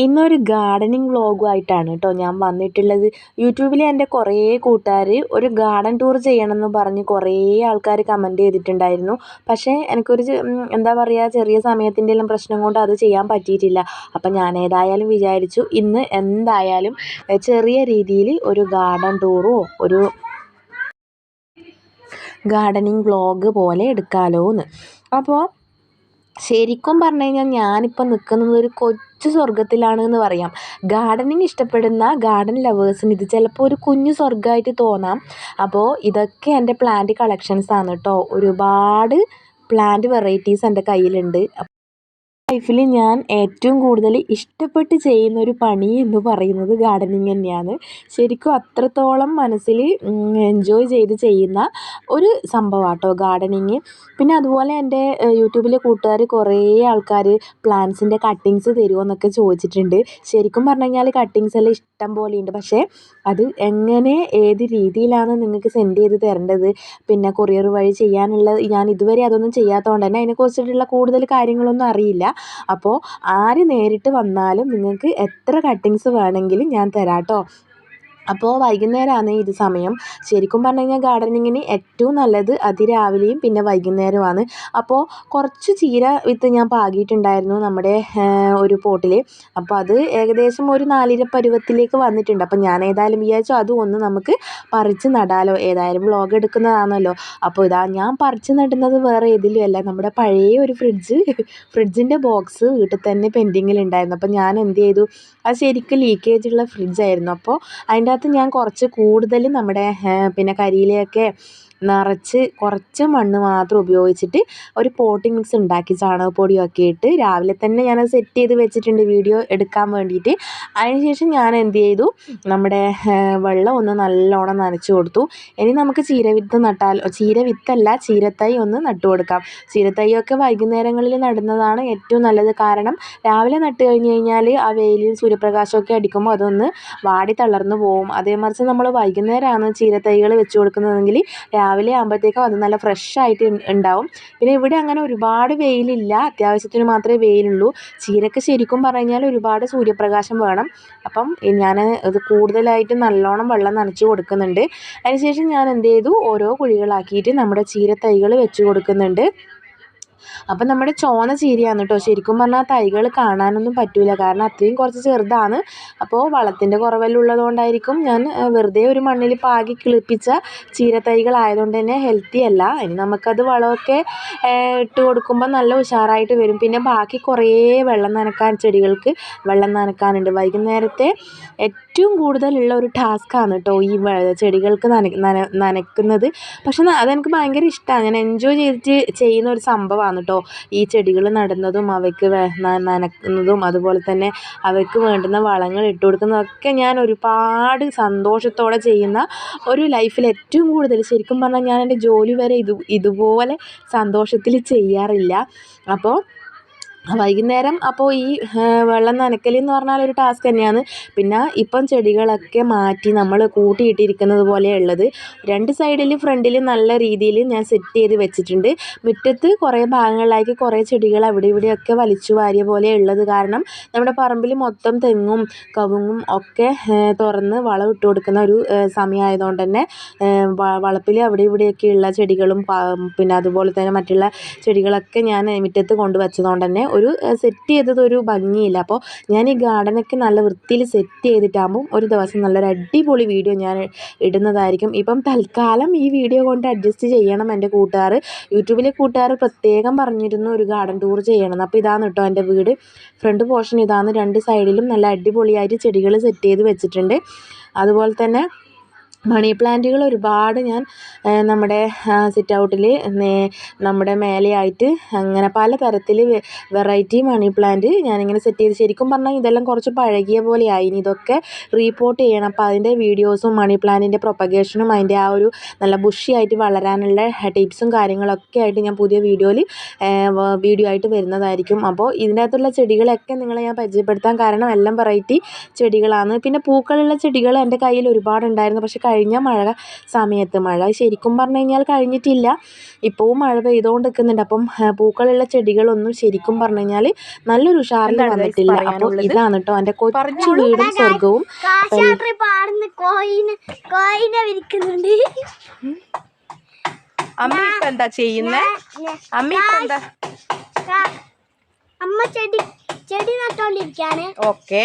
ഇന്നൊരു ഗാർഡനിങ് വ്ളോഗുമായിട്ടാണ് കേട്ടോ ഞാൻ വന്നിട്ടുള്ളത്. യൂട്യൂബിൽ എൻ്റെ കുറേ കൂട്ടുകാർ ഒരു ഗാർഡൻ ടൂർ ചെയ്യണമെന്ന് പറഞ്ഞ് കുറേ ആൾക്കാർ കമൻറ്റ് ചെയ്തിട്ടുണ്ടായിരുന്നു. പക്ഷേ എനിക്കൊരു എന്താ പറയുക, ചെറിയ സമയത്തിൻ്റെ എല്ലാം പ്രശ്നം കൊണ്ട് അത് ചെയ്യാൻ പറ്റിയിട്ടില്ല. അപ്പം ഞാൻ ഏതായാലും വിചാരിച്ചു ഇന്ന് എന്തായാലും ചെറിയ രീതിയിൽ ഒരു ഗാർഡൻ ടൂറോ ഒരു ഗാർഡനിങ് വ്ളോഗ് പോലെ എടുക്കാമല്ലോ എന്ന്. അപ്പോൾ ശരിക്കും പറഞ്ഞു കഴിഞ്ഞാൽ ഞാനിപ്പോൾ നിൽക്കുന്നത് ഒരു കൊച്ചു സ്വർഗ്ഗത്തിലാണ് എന്ന് പറയാം. ഗാർഡനിങ് ഇഷ്ടപ്പെടുന്ന ഗാർഡൻ ലവേഴ്സിന് ഇത് ചിലപ്പോൾ ഒരു കുഞ്ഞു സ്വർഗ്ഗമായിട്ട് തോന്നാം. അപ്പോൾ ഇതൊക്കെ എൻ്റെ പ്ലാന്റ് കളക്ഷൻസ് ആണ് കേട്ടോ. ഒരുപാട് പ്ലാന്റ് വെറൈറ്റീസ് എൻ്റെ കയ്യിലുണ്ട്. ലൈഫിൽ ഞാൻ ഏറ്റവും കൂടുതൽ ഇഷ്ടപ്പെട്ട് ചെയ്യുന്ന ഒരു പണി എന്ന് പറയുന്നത് ഗാർഡനിങ് തന്നെയാണ്. ശരിക്കും അത്രത്തോളം മനസ്സിൽ എൻജോയ് ചെയ്ത് ചെയ്യുന്ന ഒരു സംഭവമാണ് കേട്ടോ ഗാർഡനിങ്. പിന്നെ അതുപോലെ എൻ്റെ യൂട്യൂബിലെ കൂട്ടുകാർ കുറേ ആൾക്കാർ പ്ലാന്റ്സിൻ്റെ കട്ടിങ്സ് തരുമോ എന്നൊക്കെ ചോദിച്ചിട്ടുണ്ട്. ശരിക്കും പറഞ്ഞു കഴിഞ്ഞാൽ കട്ടിങ്സ് എല്ലാം ഇഷ്ടം പോലെയുണ്ട്. പക്ഷേ അത് എങ്ങനെ ഏത് രീതിയിലാണ് നിങ്ങൾക്ക് സെൻഡ് ചെയ്ത് തരേണ്ടത്, പിന്നെ കൊറിയർ വഴി ചെയ്യാനുള്ളത്, ഞാൻ ഇതുവരെ അതൊന്നും ചെയ്യാത്തതുകൊണ്ട് തന്നെ അതിനെക്കുറിച്ചിട്ടുള്ള കൂടുതൽ കാര്യങ്ങളൊന്നും അറിയില്ല. അപ്പോൾ ആര് നേരിട്ട് വന്നാലും നിങ്ങൾക്ക് എത്ര കട്ടിങ്സ് വേണമെങ്കിലും ഞാൻ തരാം കേട്ടോ. അപ്പോൾ വൈകുന്നേരമാണ് ഇത് സമയം. ശരിക്കും പറഞ്ഞു കഴിഞ്ഞാൽ ഗാർഡനിങ്ങിന് ഏറ്റവും നല്ലത് അതിരാവിലെയും പിന്നെ വൈകുന്നേരമാണ്. അപ്പോൾ കുറച്ച് ചീര വിത്ത് ഞാൻ പാകിയിട്ടുണ്ടായിരുന്നു നമ്മുടെ ഒരു പോട്ടിൽ. അപ്പോൾ അത് ഏകദേശം ഒരു 4 ഇല പരുവത്തിലേക്ക് വന്നിട്ടുണ്ട്. അപ്പോൾ ഞാൻ ഏതായാലും വിചാരിച്ചു അതും ഒന്ന് നമുക്ക് പറിച്ച് നടാലോ, ഏതായാലും വ്ളോഗ് എടുക്കുന്നതാണല്ലോ. അപ്പോൾ ഇതാ ഞാൻ പറിച്ച് നടുന്നത് വേറെ ഏതിലുമല്ല, നമ്മുടെ പഴയ ഒരു ഫ്രിഡ്ജിൻ്റെ ബോക്സ് വീട്ടിൽ തന്നെ പെൻഡിങ്ങിലുണ്ടായിരുന്നു. അപ്പോൾ ഞാൻ എന്ത് ചെയ്തു, അത് ശരിക്കും ലീക്കേജുള്ള ഫ്രിഡ്ജായിരുന്നു. അപ്പോൾ അതിൻ്റെ അകത്ത് ഞാൻ കുറച്ച് കൂടുതൽ നമ്മുടെ പിന്നെ കരിയിലയൊക്കെ നിറച്ച് കുറച്ച് മണ്ണ് മാത്രം ഉപയോഗിച്ചിട്ട് ഒരു പോട്ടിംഗ് മിക്സ് ഉണ്ടാക്കി ചാണകപ്പൊടിയൊക്കെ ഇട്ട് രാവിലെ തന്നെ ഞാനത് സെറ്റ് ചെയ്ത് വെച്ചിട്ടുണ്ട് വീഡിയോ എടുക്കാൻ വേണ്ടിയിട്ട്. അതിനുശേഷം ഞാൻ എന്ത് ചെയ്തു, നമ്മുടെ വെള്ളം ഒന്ന് നല്ലോണം നനച്ച് കൊടുത്തു. ഇനി നമുക്ക് ചീരവിത്ത് നട്ടാലോ, ചീരവിത്തല്ല ചീരത്തൈ ഒന്ന് നട്ടു കൊടുക്കാം. ചീരത്തൈയൊക്കെ വൈകുന്നേരങ്ങളിൽ നടുന്നതാണ് ഏറ്റവും നല്ലത്. കാരണം രാവിലെ നട്ട് കഴിഞ്ഞ് കഴിഞ്ഞാൽ ആ വെയിലിൽ സൂര്യപ്രകാശമൊക്കെ അടിക്കുമ്പോൾ അതൊന്ന് വാടി തളർന്നു പോകും. അതേമറിച്ച് നമ്മൾ വൈകുന്നേരമാണ് ചീരത്തൈകൾ വെച്ച് കൊടുക്കുന്നതെങ്കിൽ രാവിലെ ആകുമ്പോഴത്തേക്കും അത് നല്ല ഫ്രഷ് ആയിട്ട് ഉണ്ടാവും. പിന്നെ ഇവിടെ അങ്ങനെ ഒരുപാട് വെയിലില്ല, അത്യാവശ്യത്തിന് മാത്രമേ വെയിലുള്ളൂ. ചീരക്ക് ശരിക്കും പറഞ്ഞു കഴിഞ്ഞാൽ ഒരുപാട് സൂര്യപ്രകാശം വേണം. അപ്പം ഞാൻ ഇത് കൂടുതലായിട്ട് നല്ലോണം വെള്ളം നനച്ച് കൊടുക്കുന്നുണ്ട്. അതിനുശേഷം ഞാൻ എന്ത് ചെയ്തു, ഓരോ കുഴികളാക്കിയിട്ട് നമ്മുടെ ചീരത്തൈകൾ വെച്ച് കൊടുക്കുന്നുണ്ട്. അപ്പം നമ്മുടെ ചോന്ന ചീരയാണ് കേട്ടോ. ശരിക്കും പറഞ്ഞാൽ തൈകൾ കാണാനൊന്നും പറ്റില്ല, കാരണം അത്രയും കുറച്ച് ചെറുതാണ്. അപ്പോൾ വളത്തിൻ്റെ കുറവെല്ലാം ഉള്ളതുകൊണ്ടായിരിക്കും ഞാൻ വെറുതെ ഒരു മണ്ണിൽ പാകി കിളിപ്പിച്ച ചീരത്തൈകളായതുകൊണ്ട് തന്നെ ഹെൽത്തി അല്ല. ഇനി നമുക്കത് വളമൊക്കെ ഇട്ട് കൊടുക്കുമ്പോൾ നല്ല ഉഷാറായിട്ട് വരും. പിന്നെ ബാക്കി കുറേ ചെടികൾക്ക് വെള്ളം നനക്കാനുണ്ട്. വൈകുന്നേരത്തെ ഏറ്റവും കൂടുതലുള്ള ഒരു ടാസ്ക്കാണ് കേട്ടോ ഈ ചെടികൾക്ക് നനയ്ക്കുന്നത്. പക്ഷെ അതെനിക്ക് ഭയങ്കര ഇഷ്ടമാണ്, ഞാൻ എൻജോയ് ചെയ്തിട്ട് ചെയ്യുന്ന ഒരു സംഭവമാണ് കേട്ടോ. ഈ ചെടികൾ നടുന്നതും അവയ്ക്ക് നനക്കുന്നതും അതുപോലെ തന്നെ അവയ്ക്ക് വേണ്ടുന്ന വളങ്ങൾ ഇട്ട് കൊടുക്കുന്നതൊക്കെ ഞാൻ ഒരുപാട് സന്തോഷത്തോടെ ചെയ്യുന്ന ഒരു ലൈഫിൽ ഏറ്റവും കൂടുതൽ, ശരിക്കും പറഞ്ഞാൽ ഞാൻ എൻ്റെ ജോലി വരെ ഇതുപോലെ സന്തോഷത്തിൽ ചെയ്യാറില്ല. അപ്പോൾ വൈകുന്നേരം അപ്പോൾ ഈ വെള്ളം നനയ്ക്കൽ എന്ന് പറഞ്ഞാൽ ഒരു ടാസ്ക് തന്നെയാണ്. പിന്നെ ഇപ്പം ചെടികളൊക്കെ മാറ്റി നമ്മൾ കൂട്ടിയിട്ടിരിക്കുന്നത് പോലെയുള്ളത്. 2 സൈഡിൽ ഫ്രണ്ടിൽ നല്ല രീതിയിൽ ഞാൻ സെറ്റ് ചെയ്ത് വെച്ചിട്ടുണ്ട്. മുറ്റത്ത് കുറേ ഭാഗങ്ങളിലായിട്ട് കുറേ ചെടികൾ അവിടെ ഇവിടെയൊക്കെ വലിച്ചു വാരിയ പോലെ ഉള്ളത് കാരണം നമ്മുടെ പറമ്പിൽ മൊത്തം തെങ്ങും കവുങ്ങും ഒക്കെ തുറന്ന് വളം ഇട്ട് കൊടുക്കുന്ന ഒരു സമയമായതുകൊണ്ട് തന്നെ വളപ്പിൽ അവിടെ ഇവിടെയൊക്കെയുള്ള ചെടികളും പിന്നെ അതുപോലെ തന്നെ മറ്റുള്ള ചെടികളൊക്കെ ഞാൻ മുറ്റത്ത് കൊണ്ടുവച്ചതുകൊണ്ട് തന്നെ ഒരു സെറ്റ് ചെയ്തത് ഒരു ഭംഗിയില്ല. അപ്പോൾ ഞാൻ ഈ ഗാർഡനൊക്കെ നല്ല വൃത്തിയിൽ സെറ്റ് ചെയ്തിട്ടാകുമ്പോൾ ഒരു ദിവസം നല്ലൊരു അടിപൊളി വീഡിയോ ഞാൻ ഇടുന്നതായിരിക്കും. ഇപ്പം തൽക്കാലം ഈ വീഡിയോ കൊണ്ട് അഡ്ജസ്റ്റ് ചെയ്യണം എൻ്റെ കൂട്ടുകാർ. യൂട്യൂബിലെ കൂട്ടുകാർ പ്രത്യേകം പറഞ്ഞിരുന്നു ഒരു ഗാർഡൻ ടൂർ ചെയ്യണമെന്ന്. അപ്പോൾ ഇതാണ് കേട്ടോ എൻ്റെ വീട്. ഫ്രണ്ട് പോർഷൻ ഇതാണ്. 2 സൈഡിലും നല്ല അടിപൊളിയായിട്ട് ചെടികൾ സെറ്റ് ചെയ്ത് വെച്ചിട്ടുണ്ട്. അതുപോലെ തന്നെ മണി പ്ലാന്റുകൾ ഒരുപാട് ഞാൻ നമ്മുടെ സിറ്റ് ഔട്ടിൽ നമ്മുടെ മേലെയായിട്ട് അങ്ങനെ പലതരത്തിൽ വെറൈറ്റി മണി പ്ലാന്റ് ഞാനിങ്ങനെ സെറ്റ് ചെയ്ത്, ശരിക്കും പറഞ്ഞാൽ ഇതെല്ലാം കുറച്ച് പഴകിയ പോലെയായി. ഇനി ഇതൊക്കെ റീപോർട്ട് ചെയ്യണം. അപ്പോൾ അതിൻ്റെ വീഡിയോസും മണി പ്ലാന്റിൻ്റെ പ്രൊപ്പഗേഷനും അതിൻ്റെ ആ ഒരു നല്ല ബുഷിയായിട്ട് വളരാനുള്ള ടിപ്സും കാര്യങ്ങളൊക്കെ ആയിട്ട് ഞാൻ പുതിയ വീഡിയോ ആയിട്ട് വരുന്നതായിരിക്കും. അപ്പോൾ ഇതിൻ്റെ അകത്തുള്ള ചെടികളൊക്കെ നിങ്ങളെ ഞാൻ പരിചയപ്പെടുത്താൻ കാരണം എല്ലാം വെറൈറ്റി ചെടികളാണ്. പിന്നെ പൂക്കളുള്ള ചെടികൾ എൻ്റെ കയ്യിൽ ഒരുപാടുണ്ടായിരുന്നു. പക്ഷേ കഴിഞ്ഞ മഴ സമയത്ത് മഴ ശരിക്കും പറഞ്ഞു കഴിഞ്ഞാൽ കഴിഞ്ഞിട്ടില്ല, ഇപ്പോഴും മഴ പെയ്തുകൊണ്ട് നിൽക്കുന്നുണ്ട്. അപ്പം പൂക്കളുള്ള ചെടികളൊന്നും ശരിക്കും പറഞ്ഞു കഴിഞ്ഞാൽ നല്ലൊരു ഉഷാറിൽ വന്നിട്ടില്ല. അപ്പോൾ ഇതാണ് കേട്ടോ എൻ്റെ കൊച്ചു വീടും സ്വർഗവും. അമ്മ ഇപ്പൊ എന്താ ചെയ്യുന്നേ? അമ്മ ചെടി നട്ടോണ്ടിരിക്കാണ്. ഓക്കെ.